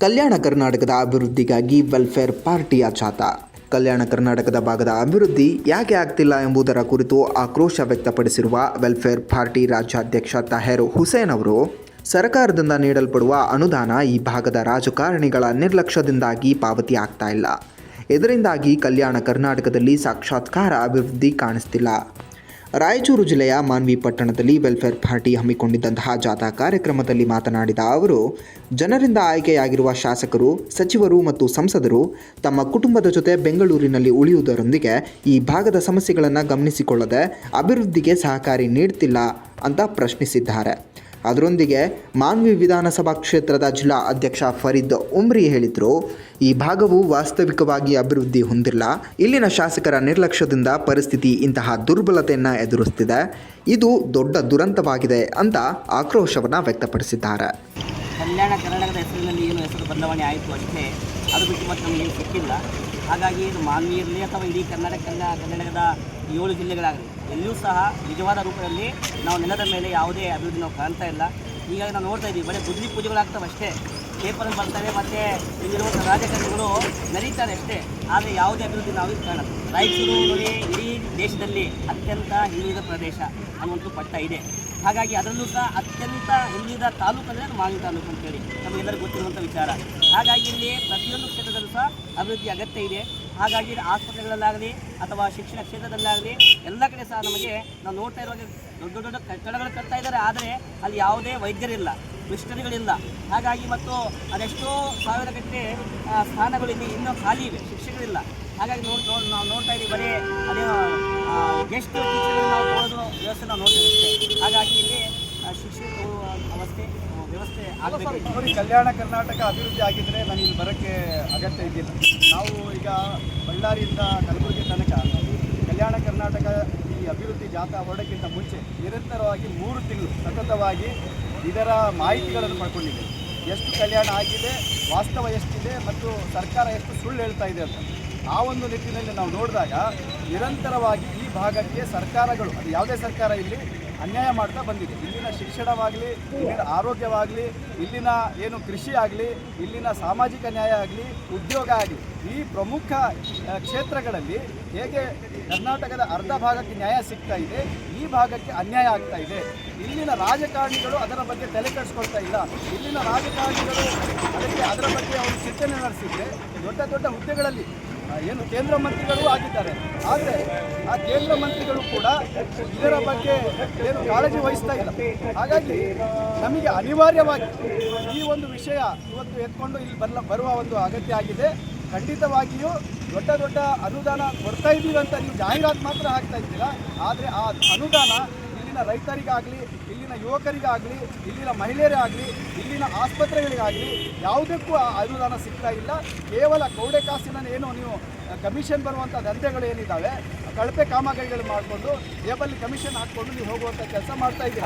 ಕಲ್ಯಾಣ ಕರ್ನಾಟಕದ ಅಭಿವೃದ್ಧಿಗಾಗಿ ವೆಲ್ಫೇರ್ ಪಾರ್ಟಿಯ ಜಾಥಾ. ಕಲ್ಯಾಣ ಕರ್ನಾಟಕದ ಭಾಗದ ಅಭಿವೃದ್ಧಿ ಯಾಕೆ ಆಗ್ತಿಲ್ಲ ಎಂಬುದರ ಕುರಿತು ಆಕ್ರೋಶ ವ್ಯಕ್ತಪಡಿಸಿರುವ ವೆಲ್ಫೇರ್ ಪಾರ್ಟಿ ರಾಜ್ಯಾಧ್ಯಕ್ಷ ತಾಹಿರ್ ಹುಸೇನ್ ಅವರು, ಸರ್ಕಾರದಿಂದ ನೀಡಲ್ಪಡುವ ಅನುದಾನ ಈ ಭಾಗದ ರಾಜಕಾರಣಿಗಳ ನಿರ್ಲಕ್ಷ್ಯದಿಂದಾಗಿ ಪಾವತಿ ಆಗ್ತಾ ಇಲ್ಲ. ಇದರಿಂದಾಗಿ ಕಲ್ಯಾಣ ಕರ್ನಾಟಕದಲ್ಲಿ ಸಾಕ್ಷಾತ್ಕಾರ ಅಭಿವೃದ್ಧಿ ಕಾಣಿಸ್ತಿಲ್ಲ. ರಾಯಚೂರು ಜಿಲ್ಲೆಯ ಮಾನ್ವಿ ಪಟ್ಟಣದಲ್ಲಿ ವೆಲ್ಫೇರ್ ಪಾರ್ಟಿ ಹಮ್ಮಿಕೊಂಡಿದ್ದಂತಹ ಜಾಥಾ ಕಾರ್ಯಕ್ರಮದಲ್ಲಿ ಮಾತನಾಡಿದ ಅವರು, ಜನರಿಂದ ಆಯ್ಕೆಯಾಗಿರುವ ಶಾಸಕರು, ಸಚಿವರು ಮತ್ತು ಸಂಸದರು ತಮ್ಮ ಕುಟುಂಬದ ಜೊತೆ ಬೆಂಗಳೂರಿನಲ್ಲಿ ಉಳಿಯುವುದರೊಂದಿಗೆ ಈ ಭಾಗದ ಸಮಸ್ಯೆಗಳನ್ನು ಗಮನಿಸಿಕೊಳ್ಳದೆ ಅಭಿವೃದ್ಧಿಗೆ ಸಹಕಾರಿ ನೀಡುತ್ತಿಲ್ಲ ಅಂತ ಪ್ರಶ್ನಿಸಿದ್ದಾರೆ. ಅದರೊಂದಿಗೆ ಮಾನ್ವಿ ವಿಧಾನಸಭಾ ಕ್ಷೇತ್ರದ ಜಿಲ್ಲಾ ಅಧ್ಯಕ್ಷ ಫರೀದ್ ಉಮ್ರಿ ಹೇಳಿದರು, ಈ ಭಾಗವು ವಾಸ್ತವಿಕವಾಗಿ ಅಭಿವೃದ್ಧಿ ಹೊಂದಿಲ್ಲ. ಇಲ್ಲಿನ ಶಾಸಕರ ನಿರ್ಲಕ್ಷ್ಯದಿಂದ ಪರಿಸ್ಥಿತಿ ಇಂತಹ ದುರ್ಬಲತೆಯನ್ನು ಎದುರಿಸುತ್ತಿದೆ. ಇದು ದೊಡ್ಡ ದುರಂತವಾಗಿದೆ ಅಂತ ಆಕ್ರೋಶವನ್ನು ವ್ಯಕ್ತಪಡಿಸಿದ್ದಾರೆ. ಕಲ್ಯಾಣ ಕರ್ನಾಟಕದ ಹೆಸರಿನಲ್ಲಿ ಏನು ಹೆಸರು ಬದಲಾವಣೆ ಆಯಿತು ಅಷ್ಟೇ, ಅದು ಬಿಟ್ಟು ಮತ್ತೆ ನಮಗೇನು ಸಿಕ್ಕಿಲ್ಲ. ಹಾಗಾಗಿ ಇದು ಮಾನ್ವಿ ಇರಲಿ ಅಥವಾ ಇಡೀ ಕರ್ನಾಟಕದ 7 ಜಿಲ್ಲೆಗಳಾಗಲಿ, ಎಲ್ಲಿಯೂ ಸಹ ನಿಜವಾದ ರೂಪದಲ್ಲಿ ನಾವು ನೆಲದ ಮೇಲೆ ಯಾವುದೇ ಅಭಿವೃದ್ಧಿ ನಾವು ಕಾಣ್ತಾ ಇಲ್ಲ. ಹೀಗಾಗಿ ನಾವು ನೋಡ್ತಾ ಇದ್ದೀವಿ, ಬರೀ ಬುದ್ಧಿ ಪೂಜೆಗಳಾಗ್ತವೆ ಅಷ್ಟೇ, ಪೇಪರಲ್ಲಿ ಬರ್ತಾರೆ, ಮತ್ತು ಇಲ್ಲಿರುವಂಥ ರಾಜಕಾರಣಿಗಳು ನಡೀತಾರೆ ಅಷ್ಟೇ. ಆದರೆ ಯಾವುದೇ ಅಭಿವೃದ್ಧಿ ನಾವು ಕಾಣಲ್ಲ. ರಾಯಚೂರು ನೋಡಿ, ಇಡೀ ದೇಶದಲ್ಲಿ ಅತ್ಯಂತ ಹಿಂದುಳಿದ ಪ್ರದೇಶ ಅನ್ನುವಂಥ ಪಟ್ಟ ಇದೆ. ಹಾಗಾಗಿ ಅದರಲ್ಲೂ ಸಹ ಅತ್ಯಂತ ಹಿಂದುಳಿದ ತಾಲೂಕು ಅಂದರೆ ಮಾನ್ವಿ ತಾಲೂಕು ಅಂತೇಳಿ ನಮಗೆಲ್ಲರಿಗೂ ಗೊತ್ತಿರುವಂಥ ವಿಚಾರ. ಹಾಗಾಗಿ ಇಲ್ಲಿ ಪ್ರತಿಯೊಂದು ಕ್ಷೇತ್ರದಲ್ಲೂ ಸಹ ಅಭಿವೃದ್ಧಿ ಅಗತ್ಯ ಇದೆ. ಹಾಗಾಗಿ ಆಸ್ಪತ್ರೆಗಳಲ್ಲಾಗಲಿ ಅಥವಾ ಶಿಕ್ಷಣ ಕ್ಷೇತ್ರದಲ್ಲಾಗಲಿ ಎಲ್ಲ ಕಡೆ ಸಹ ನಮಗೆ ನಾವು ನೋಡ್ತಾ ಇರುವಾಗ ದೊಡ್ಡ ದೊಡ್ಡ ಕಟ್ಟಡಗಳು ಕಟ್ತಾ ಇದ್ದಾರೆ, ಆದರೆ ಅಲ್ಲಿ ಯಾವುದೇ ವೈದ್ಯರಿಲ್ಲ, ಮಿಷನರಿಗಳಿಲ್ಲ. ಹಾಗಾಗಿ ಮತ್ತು ಅದೆಷ್ಟೋ ಸಾವಿರ ಗಟ್ಟಲೆ ಸ್ಥಾನಗಳು ಇಲ್ಲಿ ಇನ್ನೂ ಖಾಲಿ ಇವೆ, ಶಿಕ್ಷಕರಿಲ್ಲ. ಹಾಗಾಗಿ ನಾವು ನೋಡ್ತಾ ಇದ್ದೀವಿ, ಬರೀ ಅದೇ ಗೆಸ್ಟ್ ಟೀಚರ್ಗಳು ನಾವು ನೋಡೋದು ವ್ಯವಸ್ಥೆ ನಾವು ನೋಡ್ತೀವಿ ಅಷ್ಟೇ. ಹಾಗಾಗಿ ಇಲ್ಲಿ ಶಿಕ್ಷಣ ವ್ಯವಸ್ಥೆ ಆಗಬೇಕು. ನೋಡಿ, ಕಲ್ಯಾಣ ಕರ್ನಾಟಕ ಅಭಿವೃದ್ಧಿ ಆಗಿದ್ದರೆ ನಾನು ಇಲ್ಲಿ ಬರೋಕ್ಕೆ ಅಗತ್ಯ ಇದ್ದಿಲ್ಲ. ನಾವು ಈಗ ಬಳ್ಳಾರಿಯಿಂದ ಕಲಬುರಗಿ ತನಕ ಕಲ್ಯಾಣ ಕರ್ನಾಟಕ ಈ ಅಭಿವೃದ್ಧಿ ಜಾಥಾ ಹೊರಡೋಕ್ಕಿಂತ ಮುಂಚೆ ನಿರಂತರವಾಗಿ 3 ತಿಂಗಳು ಸತತವಾಗಿ ಇದರ ಮಾಹಿತಿಗಳನ್ನು ಪಡ್ಕೊಂಡಿದೆ. ಎಷ್ಟು ಕಲ್ಯಾಣ ಆಗಿದೆ, ವಾಸ್ತವ ಎಷ್ಟಿದೆ ಮತ್ತು ಸರ್ಕಾರ ಎಷ್ಟು ಸುಳ್ಳು ಹೇಳ್ತಾ ಇದೆ ಅಂತ. ಆ ಒಂದು ನಿಟ್ಟಿನಲ್ಲಿ ನಾವು ನೋಡಿದಾಗ ನಿರಂತರವಾಗಿ ಈ ಭಾಗಕ್ಕೆ ಸರ್ಕಾರಗಳು, ಅದು ಯಾವುದೇ ಸರ್ಕಾರ ಇಲ್ಲಿ ಅನ್ಯಾಯ ಮಾಡ್ತಾ ಬಂದಿದೆ. ಇಲ್ಲಿನ ಶಿಕ್ಷಣವಾಗಲಿ, ಇಲ್ಲಿನ ಆರೋಗ್ಯವಾಗಲಿ, ಇಲ್ಲಿನ ಏನು ಕೃಷಿ ಆಗಲಿ, ಇಲ್ಲಿನ ಸಾಮಾಜಿಕ ನ್ಯಾಯ ಆಗಲಿ, ಉದ್ಯೋಗ ಆಗಲಿ, ಈ ಪ್ರಮುಖ ಕ್ಷೇತ್ರಗಳಲ್ಲಿ ಹೇಗೆ ಕರ್ನಾಟಕದ ಅರ್ಧ ಭಾಗಕ್ಕೆ ನ್ಯಾಯ ಸಿಗ್ತಾ ಇದೆ, ಈ ಭಾಗಕ್ಕೆ ಅನ್ಯಾಯ ಆಗ್ತಾ ಇದೆ. ಇಲ್ಲಿನ ರಾಜಕಾರಣಿಗಳು ಅದರ ಬಗ್ಗೆ ತಲೆ ಕೆಡಿಸ್ಕೊಳ್ತಾ ಇಲ್ಲ. ಇಲ್ಲಿನ ರಾಜಕಾರಣಿಗಳು ಅದರ ಬಗ್ಗೆ ಅವರು ಚಿಂತನೆ ನಡೆಸಿದರೆ ದೊಡ್ಡ ದೊಡ್ಡ ಹುದ್ದೆಗಳಲ್ಲಿ ಏನು ಕೇಂದ್ರ ಮಂತ್ರಿಗಳು ಆಗಿದ್ದಾರೆ. ಆದರೆ ಆ ಕೇಂದ್ರ ಮಂತ್ರಿಗಳು ಕೂಡ ಇದರ ಬಗ್ಗೆ ಏನು ಕಾಳಜಿ ವಹಿಸ್ತಾ ಇಲ್ಲ. ಹಾಗಾಗಿ ನಮಗೆ ಅನಿವಾರ್ಯವಾಗಿ ಈ ಒಂದು ವಿಷಯ ಇವತ್ತು ಎತ್ಕೊಂಡು ಇಲ್ಲಿ ಬರುವ ಒಂದು ಅಗತ್ಯ ಆಗಿದೆ. ಖಂಡಿತವಾಗಿಯೂ ದೊಡ್ಡ ದೊಡ್ಡ ಅನುದಾನ ಕೊಡ್ತಾ ಇದ್ದೀವಿ ಅಂತ ನೀವು ಜಾಹೀರಾತು ಮಾತ್ರ ಹಾಕ್ತಾ ಇದ್ದೀರಾ, ಆದರೆ ಆ ಅನುದಾನ ಇಲ್ಲಿನ ರೈತರಿಗಾಗಲಿ, ಇಲ್ಲಿನ ಯುವಕರಿಗಾಗಲಿ, ಇಲ್ಲಿನ ಮಹಿಳೆಯರಾಗಲಿ, ಇಲ್ಲಿನ ಆಸ್ಪತ್ರೆಗಳಿಗಾಗಲಿ ಯಾವುದಕ್ಕೂ ಆ ಅನುದಾನ ಸಿಗ್ತಾ ಇಲ್ಲ. ಕೇವಲ ಕೌಡೆ ಕಾಸಿನ ಏನು ನೀವು ಕಮಿಷನ್ ಬರುವಂಥ ದಂಧೆಗಳು ಏನಿದ್ದಾವೆ, ಕಳಪೆ ಕಾಮಗಾರಿಗಳು ಮಾಡಿಕೊಂಡು ಟೇಬಲ್ಲಿ ಕಮಿಷನ್ ಹಾಕ್ಕೊಂಡು ನೀವು ಹೋಗುವಂಥ ಕೆಲಸ ಮಾಡ್ತಾ ಇದ್ದೀರಾ.